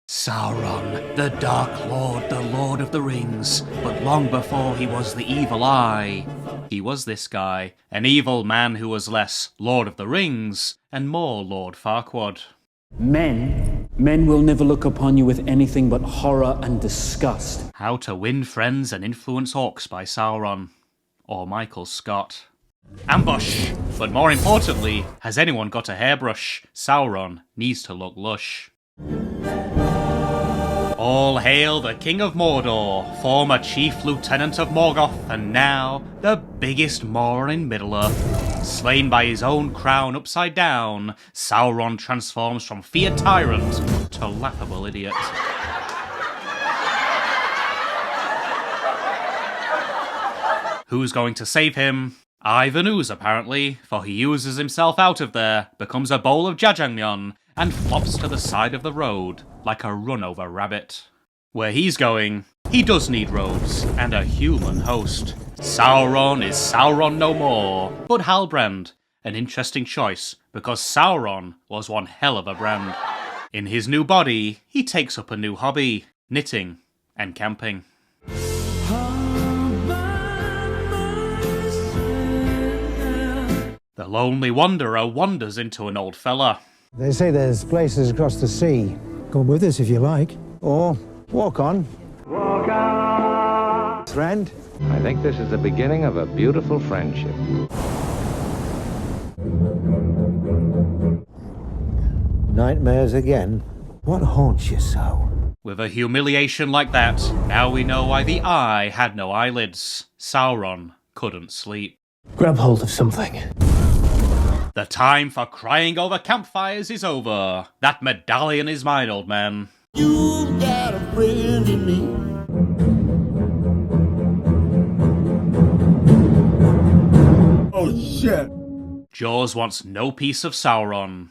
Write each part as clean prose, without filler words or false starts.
Sauron, the Dark Lord, the Lord of the Rings, but long before he was the Evil Eye, he was this guy, an evil man who was less Lord of the Rings and more Lord Farquaad. Men will never look upon you with anything but horror and disgust. How to Win Friends and Influence Orcs by Sauron, or Michael Scott. Ambush! But more importantly, has anyone got a hairbrush? Sauron needs to look lush. All hail the King of Mordor, former Chief Lieutenant of Morgoth, and now the biggest Moron in Middle-earth. Slain by his own crown upside down, Sauron transforms from feared tyrant to laughable idiot. Who's going to save him? Ivan Ooze, apparently, for he uses himself out of there, becomes a bowl of jajangmyeon, and flops to the side of the road like a run-over rabbit. Where he's going, he does need roads and a human host. Sauron is Sauron no more, but Halbrand, an interesting choice because Sauron was one hell of a brand. In his new body, he takes up a new hobby, knitting and camping. The lonely wanderer wanders into an old fella. They say there's places across the sea. Come with us if you like. Or walk on. Walk on. Friend? I think this is the beginning of a beautiful friendship. Nightmares again? What haunts you so? With a humiliation like that, now we know why the eye had no eyelids. Sauron couldn't sleep. Grab hold of something. The time for crying over campfires is over. That medallion is mine, old man. You've got a friend in me. Oh shit. Jaws wants no piece of Sauron.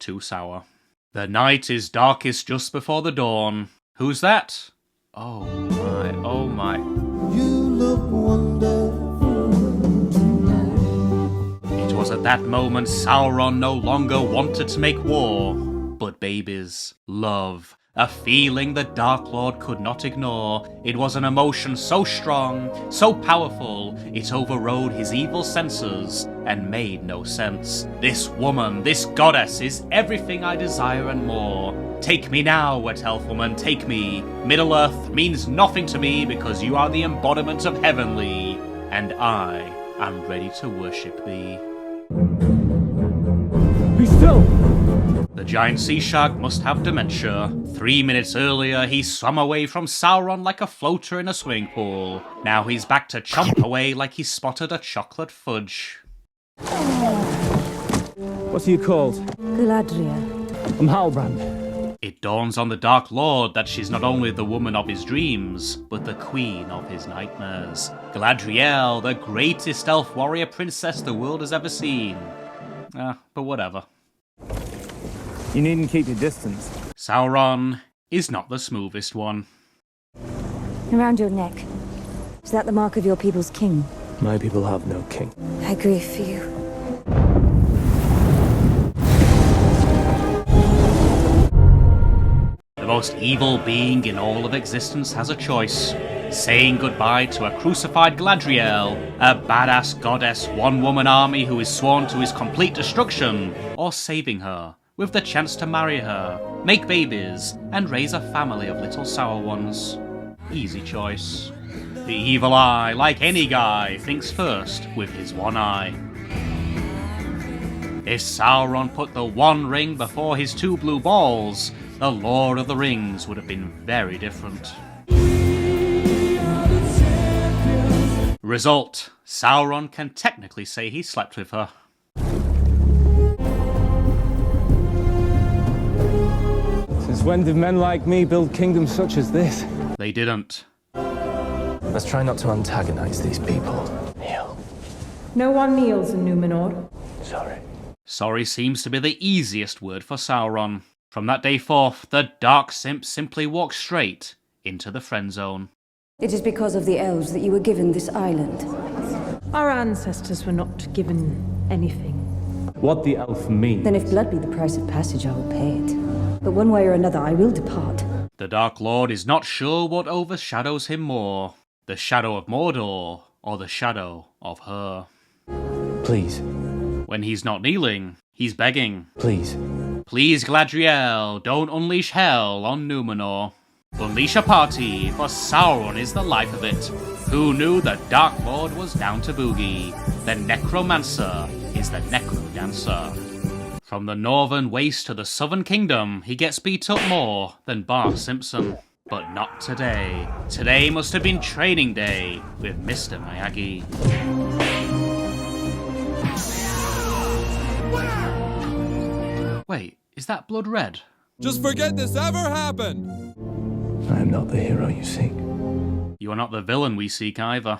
Too sour. The night is darkest just before the dawn. Who's that? Oh my, oh my. You look wonderful. It was at that moment Sauron no longer wanted to make war, but babies, love, a feeling the Dark Lord could not ignore. It was an emotion so strong, so powerful, it overrode his evil senses and made no sense. This woman, this goddess, is everything I desire and more. Take me now, wet elf woman, take me. Middle-earth means nothing to me because you are the embodiment of heavenly, and I am ready to worship thee. Be still! The giant sea shark must have dementia. 3 minutes earlier, he swam away from Sauron like a floater in a swimming pool. Now he's back to chomp away like he spotted a chocolate fudge. What are you called? Galadriel. I'm Halbrand. It dawns on the Dark Lord that she's not only the woman of his dreams, but the queen of his nightmares. Galadriel, the greatest elf warrior princess the world has ever seen. But whatever. You needn't keep your distance. Sauron is not the smoothest one. Around your neck. Is that the mark of your people's king? My people have no king. I grieve for you. The most evil being in all of existence has a choice. Saying goodbye to a crucified Galadriel, a badass goddess one-woman army who is sworn to his complete destruction, or saving her, with the chance to marry her, make babies, and raise a family of little sour ones. Easy choice. The evil eye, like any guy, thinks first with his one eye. If Sauron put the one ring before his two blue balls, the Lord of the Rings would have been very different. Result, Sauron can technically say he slept with her. Since when did men like me build kingdoms such as this? They didn't. Let's try not to antagonize these people. Kneel. No one kneels in Numenor. Sorry. Sorry seems to be the easiest word for Sauron. From that day forth, the Dark Simp simply walks straight into the friend zone. It is because of the elves that you were given this island. Our ancestors were not given anything. What the elf means. Then if blood be the price of passage, I will pay it. But one way or another, I will depart. The Dark Lord is not sure what overshadows him more, the shadow of Mordor or the shadow of her. Please, When he's not kneeling, he's begging. please. Please, Galadriel, don't unleash hell on Numenor. Unleash a party, for Sauron is the life of it. Who knew the Dark Lord was down to boogie? The Necromancer is the Necrodancer. From the northern waste to the southern kingdom, he gets beat up more than Bart Simpson. But not today. Today must have been training day with Mr. Miyagi. Wait, is that blood red? Just forget this ever happened! I am not the hero you seek. You are not the villain we seek either.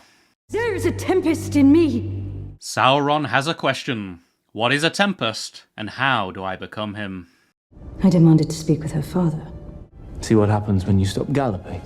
There is a tempest in me. Sauron has a question. What is a tempest, and how do I become him? I demanded to speak with her father. See what happens when you stop galloping.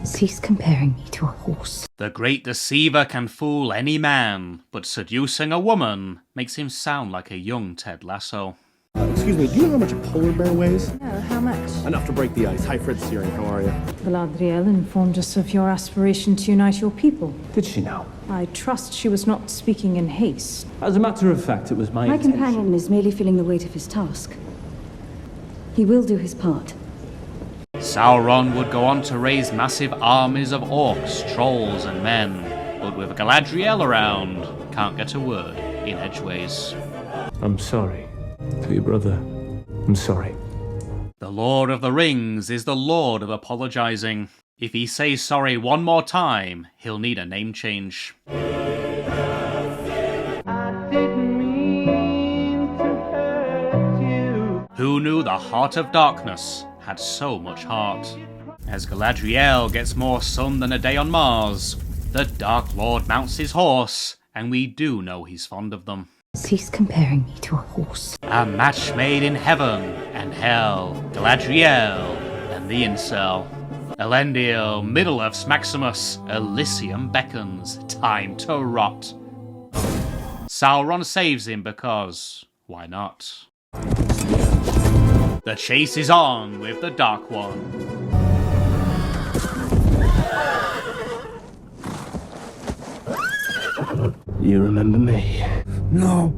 Cease comparing me to a horse. The great deceiver can fool any man, but seducing a woman makes him sound like a young Ted Lasso. Excuse me, do you know how much a polar bear weighs? No, how much? Enough to break the ice. Hi, Fred Searing, how are you? Galadriel informed us of your aspiration to unite your people. Did she now? I trust she was not speaking in haste. As a matter of fact, it was my My intention. companion is merely feeling the weight of his task. He will do his part. Sauron would go on to raise massive armies of orcs, trolls and men, but with Galadriel around, can't get a word in edgeways. I'm sorry. To your brother. I'm sorry. The Lord of the Rings is the lord of apologizing. If he says sorry one more time, he'll need a name change. Who knew the Heart of Darkness had so much heart? As Galadriel gets more sun than a day on Mars, the Dark Lord mounts his horse, and we do know he's fond of them. Cease comparing me to a horse. A match made in heaven and hell, Galadriel and the incel. Elendil, Middle-earth's Maximus, Elysium beckons, time to rot. Sauron saves him because, why not? The chase is on with the Dark One. You remember me? No.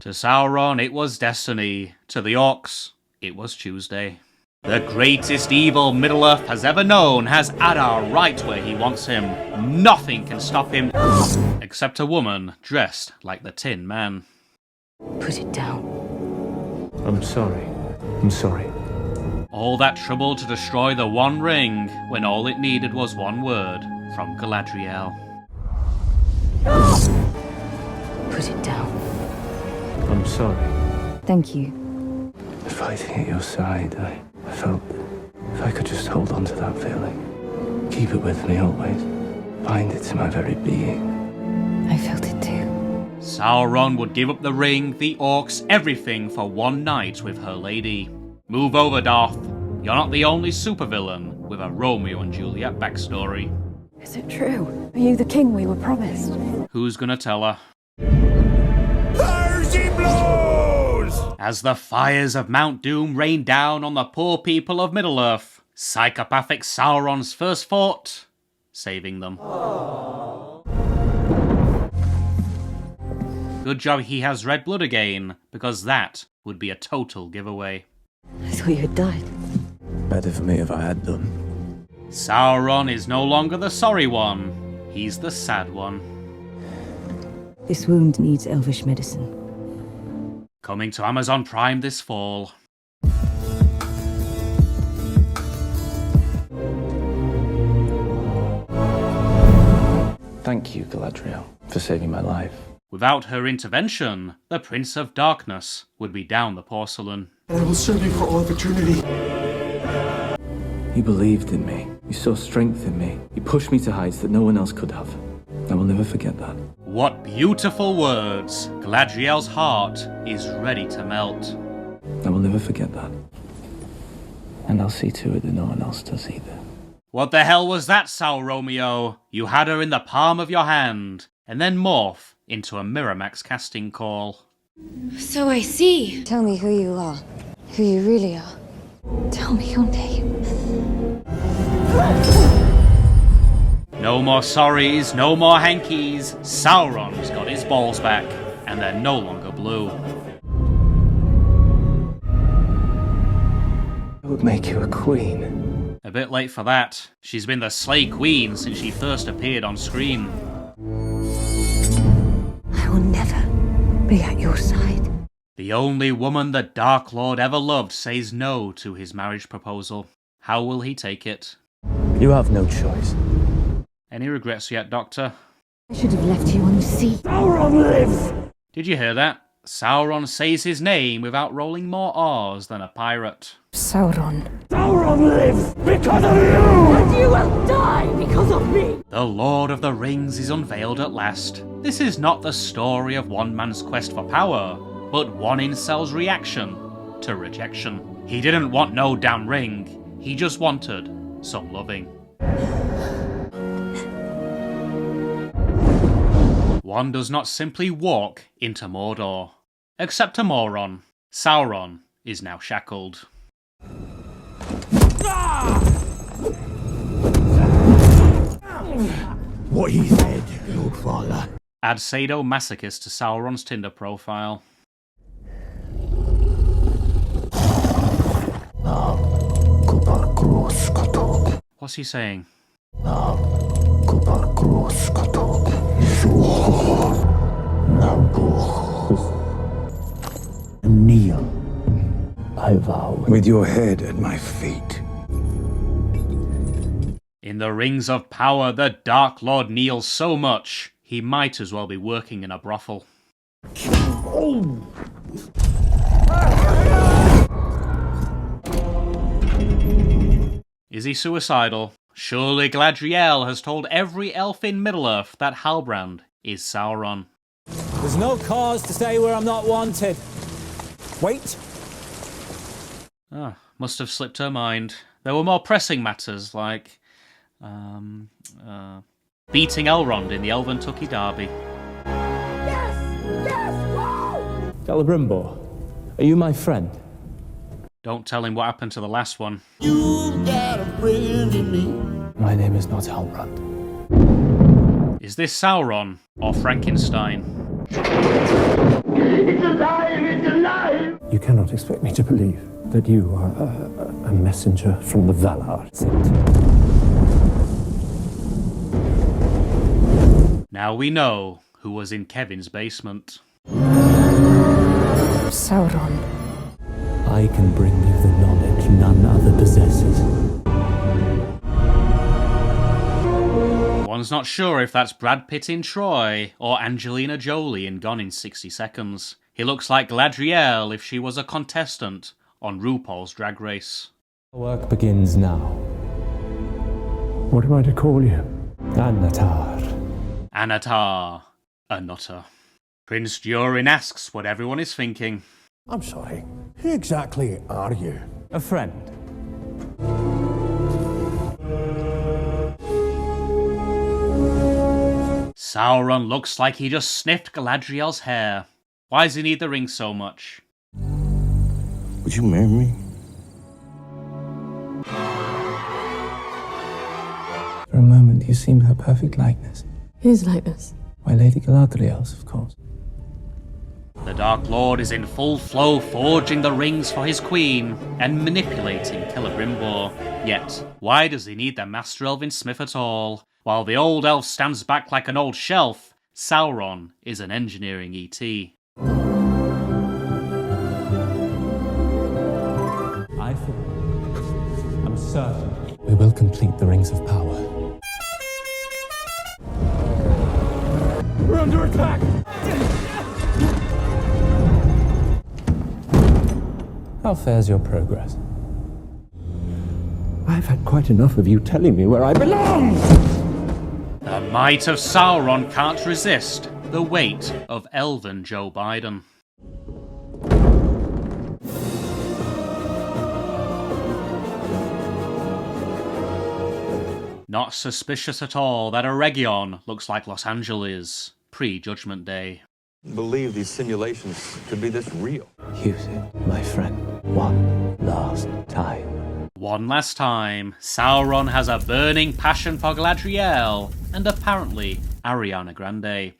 To Sauron, it was destiny. To the orcs, it was Tuesday. The greatest evil Middle-earth has ever known has Adar right where he wants him. Nothing can stop him, except a woman dressed like the Tin Man. Put it down. I'm sorry. I'm sorry. All that trouble to destroy the One Ring, when all it needed was one word from Galadriel. Put it down. I'm sorry. Thank you. Fighting at your side, I felt if I could just hold on to that feeling. Keep it with me always. Bind it to my very being. I felt it too. Sauron would give up the ring, the orcs, everything for one night with her lady. Move over, Darth. You're not the only supervillain with a Romeo and Juliet backstory. Is it true? Are you the king we were promised? Who's gonna tell her? There she blows! As the fires of Mount Doom rain down on the poor people of Middle-earth, psychopathic Sauron's first fought, saving them. Good job he has red blood again, because that would be a total giveaway. I thought you had died. Better for me if I had done. Sauron is no longer the sorry one, he's the sad one. This wound needs elvish medicine. Coming to Amazon Prime this fall. Thank you, Galadriel, for saving my life. Without her intervention, the Prince of Darkness would be down the porcelain. I will serve you for all of eternity. You believed in me. You saw strength in me. You pushed me to heights that no one else could have. I will never forget that. What beautiful words! Galadriel's heart is ready to melt. I will never forget that. And I'll see to it that no one else does either. What the hell was that, Sal Romeo? You had her in the palm of your hand, and then morph into a Miramax casting call. So I see. Tell me who you are. Who you really are. Tell me your name. No more sorries, no more hankies. Sauron's got his balls back, and they're no longer blue. I would make you a queen. A bit late for that. She's been the Slay Queen since she first appeared on screen. I will never be at your side. The only woman the Dark Lord ever loved says no to his marriage proposal. How will he take it? You have no choice. Any regrets yet, Doctor? I should have left you on the sea. Sauron lives! Did you hear that? Sauron says his name without rolling more R's than a pirate. Sauron. Sauron lives because of you! And you will die because of me! The Lord of the Rings is unveiled at last. This is not the story of one man's quest for power, but one incel's reaction to rejection. He didn't want no damn ring, he just wanted some loving. One does not simply walk into Mordor. Except to Moron. Sauron is now shackled. What he said, Lord Father. Add sadomasochist to Sauron's Tinder profile. What's he saying? Kneel. I vow. With your head at my feet. In the Rings of Power, the Dark Lord kneels so much, he might as well be working in a brothel. Is he suicidal? Surely Gladriel has told every elf in Middle-earth that Halbrand is Sauron. There's no cause to stay where I'm not wanted. Wait. Must have slipped her mind. There were more pressing matters, like beating Elrond in the Elven Tucky Derby. Celebrimbor, are you my friend? Don't tell him what happened to the last one. You've got a friend in me. My name is not Halbrand. Is this Sauron or Frankenstein? It's alive! It's alive! You cannot expect me to believe that you are a messenger from the Valar. Now we know who was in Kevin's basement. Sauron. I can bring you the knowledge none other possesses. One's not sure if that's Brad Pitt in Troy or Angelina Jolie in Gone in 60 Seconds. He looks like Gladriel if she was a contestant on RuPaul's Drag Race. Work begins now. What am I to call you? Anatar. Anatar, a nutter. Prince Durin asks what everyone is thinking. I'm sorry. Who exactly are you? A friend. Sauron looks like he just sniffed Galadriel's hair. Why does he need the ring so much? Would you marry me? For a moment, you seemed her perfect likeness. Whose likeness? Why, Lady Galadriel's, of course. The Dark Lord is in full flow forging the rings for his queen and manipulating Celebrimbor. Yet, why does he need the Master Elven Smith at all? While the old elf stands back like an old shelf, Sauron is an engineering ET. I think, I'm certain, We will complete the Rings of Power. we're under attack! How fares your progress? I've had quite enough of you telling me where I belong! The might of Sauron can't resist the weight of elven Joe Biden. Not suspicious at all that Eregion looks like Los Angeles, pre-Judgment Day. Believe these simulations could be this real. Use it, my friend, one last time. One last time, Sauron has a burning passion for Galadriel, and apparently Ariana Grande.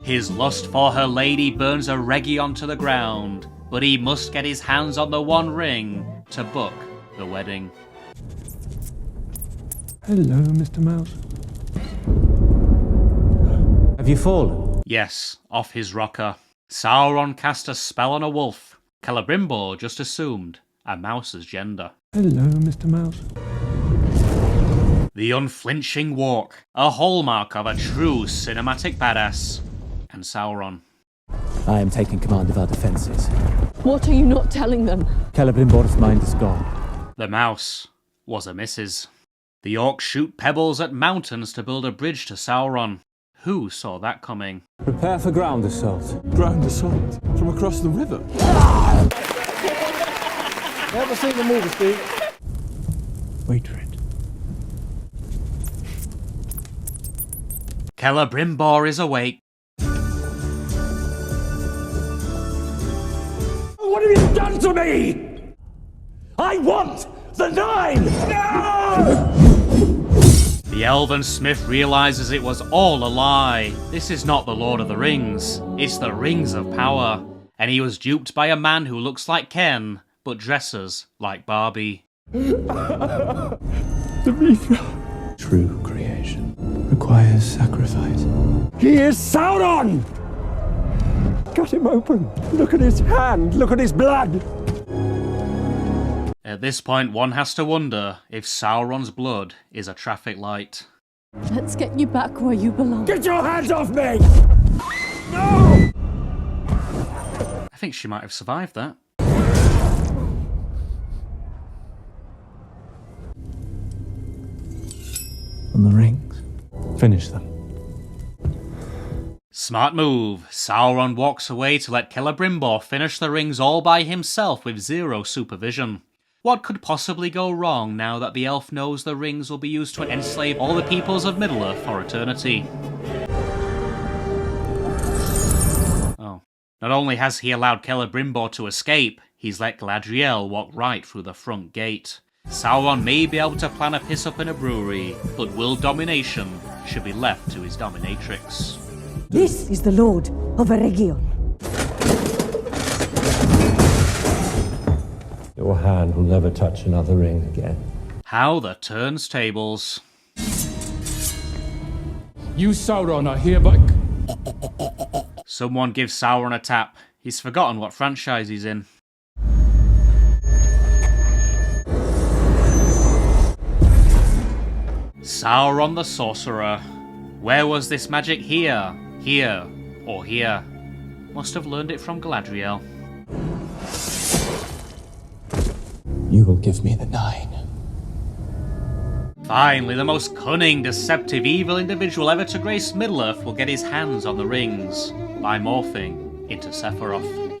His lust for her lady burns a Region to the ground, but he must get his hands on the One Ring to book the wedding. Hello, Mr. Mouse. Have you fallen? Yes, off his rocker. Sauron cast a spell on a wolf. Celebrimbor just assumed a mouse's gender. Hello, Mr. Mouse. The unflinching walk, a hallmark of a true cinematic badass. And Sauron. I am taking command of our defenses. What are you not telling them? Celebrimbor's mind is gone. The mouse was a missus. The orcs shoot pebbles at mountains to build a bridge to Sauron. Who saw that coming? Prepare for ground assault. Ground assault? From across the river? Never seen the movie, Steve. Wait for it. Celebrimbor is awake. What have you done to me? I want the Nine! No! The elven smith realizes it was all a lie. This is not the Lord of the Rings. It's the Rings of Power. And he was duped by a man who looks like Ken, but dresses like Barbie. True creation requires sacrifice. He is Sauron! Cut him open. Look at his hand. Look at his blood. At this point, one has to wonder if Sauron's blood is a traffic light. Let's get you back where you belong. Get your hands off me! No! I think she might have survived that. On the rings. Finish them. Smart move. Sauron walks away to let Celebrimbor finish the rings all by himself with zero supervision. What could possibly go wrong now that the elf knows the rings will be used to enslave all the peoples of Middle-earth for eternity? Oh. Not only has he allowed Celebrimbor to escape, he's let Galadriel walk right through the front gate. Sauron may be able to plan a piss-up in a brewery, but world domination should be left to his dominatrix. This is the Lord of a Region. Your hand will never touch another ring again. How the turns tables. You, Sauron, are hereby... Someone give Sauron a tap. He's forgotten what franchise he's in. Sauron the Sorcerer. Where was this magic here? Here, or here? Must have learned it from Galadriel. You will give me the Nine. Finally, the most cunning, deceptive, evil individual ever to grace Middle-earth will get his hands on the rings by morphing into Sephiroth.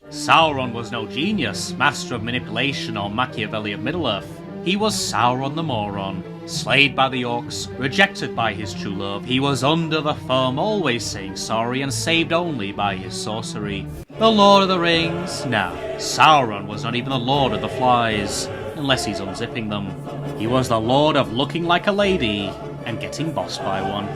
Sauron was no genius, master of manipulation or Machiavelli of Middle-earth. He was Sauron the Moron, slayed by the orcs, rejected by his true love. He was under the thumb, always saying sorry, and saved only by his sorcery. The Lord of the Rings? No, Sauron was not even the Lord of the Flies, unless he's unzipping them. He was the Lord of looking like a lady and getting bossed by one.